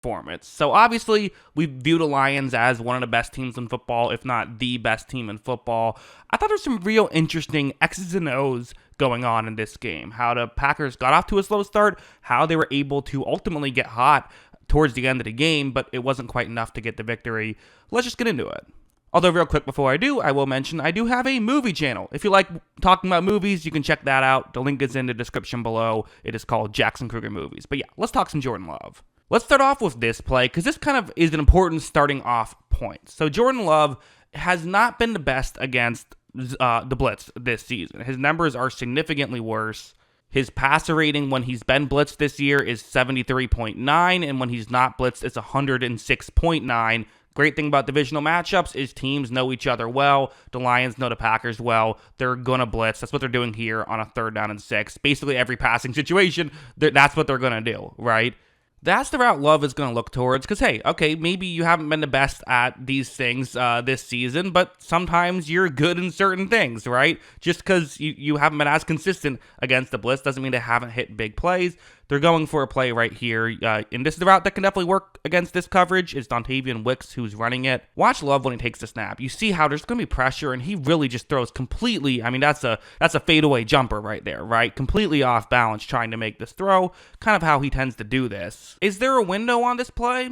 performance. So obviously, we view the Lions as one of the best teams in football, if not the best team in football. I thought there's some real interesting X's and O's going on in this game. How the Packers got off to a slow start, how they were able to ultimately get hot towards the end of the game, but it wasn't quite enough to get the victory. Let's just get into it. Although real quick before I do, I will mention I do have a movie channel. If you like talking about movies, you can check that out. The link is in the description below. It is called Jackson Kruger Movies. But yeah, let's talk some Jordan Love. Let's start off with this play, because this kind of is an important starting off point. So Jordan Love has not been the best against the blitz this season. His numbers are significantly worse. His passer rating when he's been blitzed this year is 73.9, and when he's not blitzed, it's 106.9. Great thing about divisional matchups is teams know each other well. The Lions know the Packers well. They're going to blitz. That's what they're doing here on a 3rd down and 6. Basically, every passing situation, that's what they're going to do, right? That's the route Love is going to look towards because, hey, okay, maybe you haven't been the best at these things this season, but sometimes you're good in certain things, right? Just because you haven't been as consistent against the blitz doesn't mean they haven't hit big plays. They're going for a play right here, and this is the route that can definitely work against this coverage. It's Dontavian Wicks who's running it. Watch Love when he takes the snap. You see how there's going to be pressure, and he really just throws completely. I mean, that's a fadeaway jumper right there, right? Completely off balance trying to make this throw. Kind of how he tends to do this. Is there a window on this play?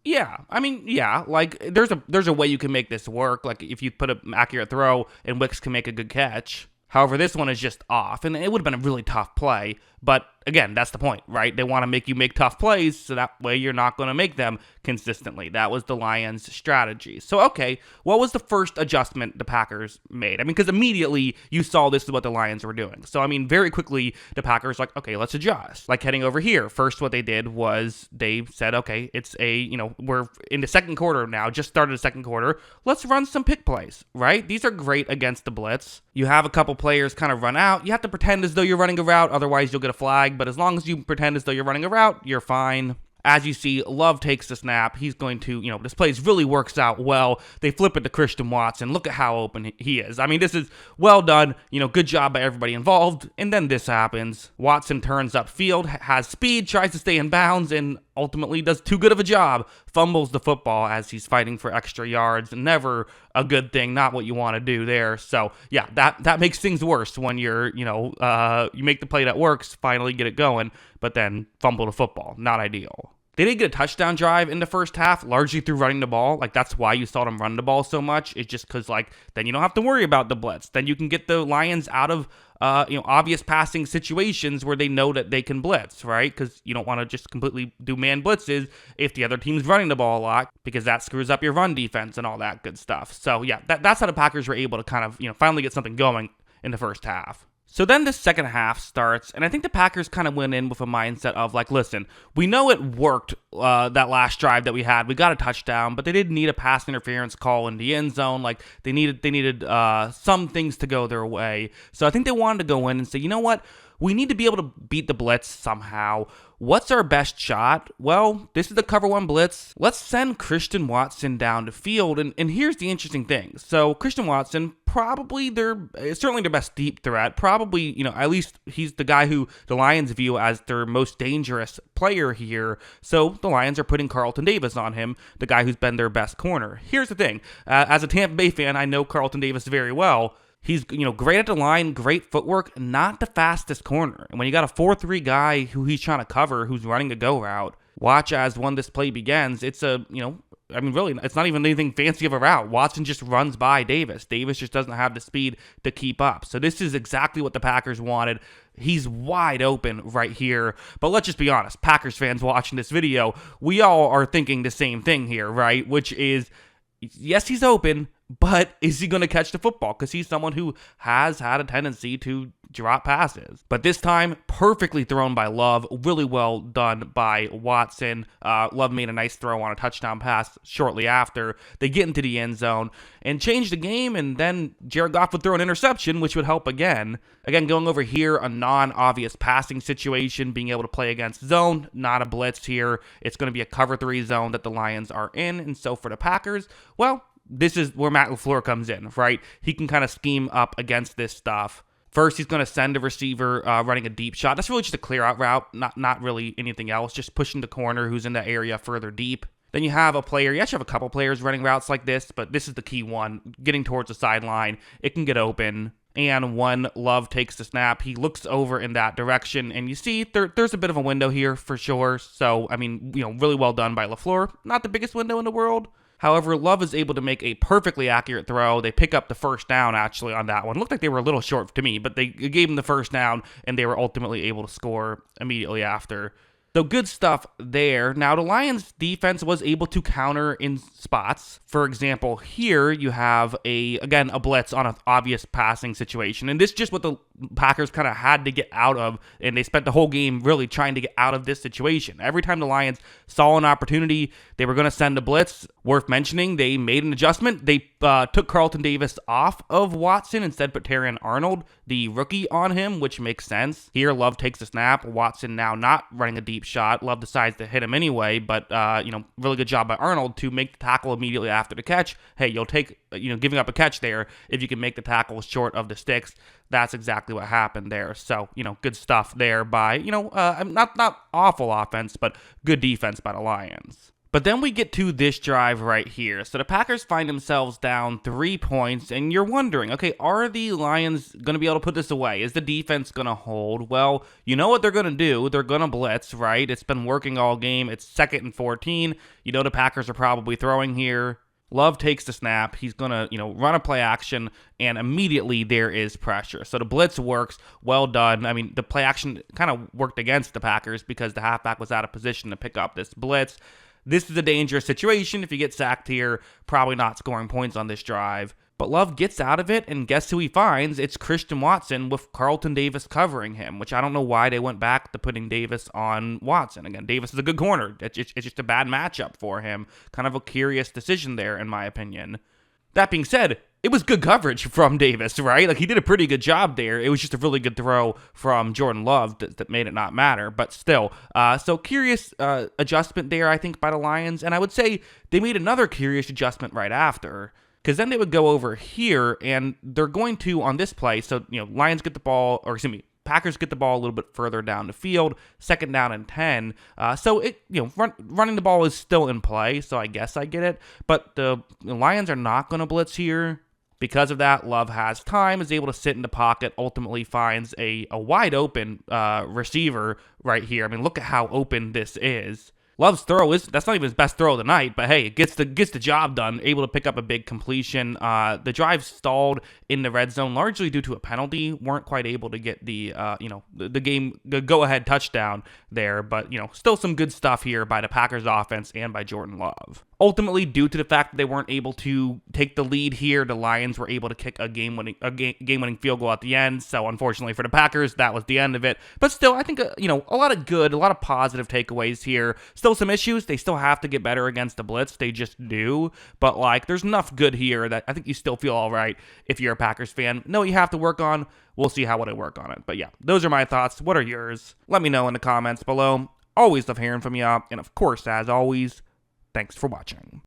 Yeah, I mean, yeah, like there's a way you can make this work. Like if you put an accurate throw and Wicks can make a good catch. However, this one is just off, and it would have been a really tough play. But again, that's the point, right? They want to make you make tough plays, so that way you're not going to make them consistently. That was the Lions' strategy. So, okay, what was the first adjustment the Packers made? I mean, because immediately you saw this is what the Lions were doing. So, I mean, very quickly, the Packers like, okay, let's adjust. Like heading over here, first what they did was they said, okay, it's we're in the second quarter now, just started the second quarter. Let's run some pick plays, right? These are great against the blitz. You have a couple players kind of run out. You have to pretend as though you're running a route, otherwise you'll get a flag, but as long as you pretend as though you're running a route, you're fine. As you see, Love takes the snap. He's going to, this play really works out well. They flip it to Christian Watson. Look at how open he is. I mean, this is well done. Good job by everybody involved. And then this happens. Watson turns upfield, has speed, tries to stay in bounds, and ultimately does too good of a job. Fumbles the football as he's fighting for extra yards. Never a good thing. Not what you want to do there. So, yeah, that makes things worse when you're, you make the play that works, finally get it going, but then fumble the football. Not ideal. They did get a touchdown drive in the first half, largely through running the ball. Like, that's why you saw them run the ball so much. It's just because, then you don't have to worry about the blitz. Then you can get the Lions out of, obvious passing situations where they know that they can blitz, right? Because you don't want to just completely do man blitzes if the other team's running the ball a lot, because that screws up your run defense and all that good stuff. So, yeah, that's how the Packers were able to kind of, finally get something going in the first half. So then the second half starts, and I think the Packers kind of went in with a mindset of listen, we know it worked that last drive that we had. We got a touchdown, but they didn't need a pass interference call in the end zone. They needed some things to go their way. So I think they wanted to go in and say, you know what? We need to be able to beat the blitz somehow. What's our best shot? Well, this is the cover one blitz. Let's send Christian Watson down the field. And here's the interesting thing. So Christian Watson, certainly their best deep threat. Probably, at least he's the guy who the Lions view as their most dangerous player here. So the Lions are putting Carlton Davis on him, the guy who's been their best corner. Here's the thing. As a Tampa Bay fan, I know Carlton Davis very well. He's, great at the line, great footwork, not the fastest corner. And when you got a 4-3 guy who he's trying to cover, who's running the go route, watch as when this play begins, it's really, it's not even anything fancy of a route. Watson just runs by Davis. Davis just doesn't have the speed to keep up. So this is exactly what the Packers wanted. He's wide open right here. But let's just be honest, Packers fans watching this video, we all are thinking the same thing here, right? Which is, yes, he's open, but is he going to catch the football? Because he's someone who has had a tendency to drop passes. But this time, perfectly thrown by Love. Really well done by Watson. Love made a nice throw on a touchdown pass shortly after. They get into the end zone and change the game, and then Jared Goff would throw an interception, which would help again. Again, going over here, a non-obvious passing situation, being able to play against zone, not a blitz here. It's going to be a cover 3 zone that the Lions are in. And so for the Packers, well, this is where Matt LaFleur comes in, right? He can kind of scheme up against this stuff. First, he's going to send a receiver running a deep shot. That's really just a clear out route, not really anything else, just pushing the corner who's in the area further deep. Then you have a player, you actually have a couple players running routes like this, but this is the key one, getting towards the sideline. It can get open, and when Love takes the snap, he looks over in that direction, and you see there's a bit of a window here for sure. So, I mean, really well done by LaFleur. Not the biggest window in the world. However, Love is able to make a perfectly accurate throw. They pick up the first down, actually, on that one. Looked like they were a little short to me, but they gave him the first down, and they were ultimately able to score immediately after. So good stuff there. Now, the Lions defense was able to counter in spots. For example, here you have a blitz on an obvious passing situation. And this is just what the Packers kind of had to get out of, and they spent the whole game really trying to get out of this situation. Every time the Lions saw an opportunity, they were going to send a blitz. Worth mentioning, they made an adjustment. They took Carlton Davis off of Watson, instead put Terrion Arnold, the rookie, on him, which makes sense. Here, Love takes a snap. Watson now not running a deep shot. Love decides to hit him anyway, but really good job by Arnold to make the tackle immediately after the catch. Hey, you'll take giving up a catch there if you can make the tackle short of the sticks. That's exactly what happened there. So, good stuff there by, not awful offense, but good defense by the Lions. But then we get to this drive right here. So the Packers find themselves down 3 points, and you're wondering, okay, are the Lions going to be able to put this away? Is the defense going to hold? Well, you know what they're going to do. They're going to blitz, right? It's been working all game. It's 2nd and 14. The Packers are probably throwing here. Love takes the snap. He's going to, run a play action, and immediately there is pressure. So the blitz works. Well done. I mean, the play action kind of worked against the Packers because the halfback was out of position to pick up this blitz. This is a dangerous situation. If you get sacked here, probably not scoring points on this drive. But Love gets out of it, and guess who he finds? It's Christian Watson with Carlton Davis covering him, which I don't know why they went back to putting Davis on Watson. Again, Davis is a good corner. It's just a bad matchup for him. Kind of a curious decision there, in my opinion. That being said, it was good coverage from Davis, right? Like, he did a pretty good job there. It was just a really good throw from Jordan Love that made it not matter, but still. So curious adjustment there, I think, by the Lions. And I would say they made another curious adjustment right after, because then they would go over here, and they're going to, on this play, so, Lions get the ball, or excuse me, Packers get the ball a little bit further down the field, 2nd down and 10. So it, running the ball is still in play, so I guess I get it. But the Lions are not going to blitz here. Because of that, Love has time, is able to sit in the pocket, ultimately finds a wide open receiver right here. I mean, look at how open this is. Love's throw that's not even his best throw of the night, but hey, it gets the job done, able to pick up a big completion. The drive stalled in the red zone largely due to a penalty. Weren't quite able to get the go-ahead touchdown there, but still some good stuff here by the Packers offense and by Jordan Love. Ultimately, due to the fact that they weren't able to take the lead here, the Lions were able to kick a game-winning field goal at the end. So, unfortunately for the Packers, that was the end of it. But still, I think a lot of positive takeaways here. Still some issues. They still have to get better against the blitz. They just do. But there's enough good here that I think you still feel all right if you're a Packers fan. No, you have to work on. We'll see how I work on it. But yeah, those are my thoughts. What are yours? Let me know in the comments below. Always love hearing from you. And of course, as always, thanks for watching.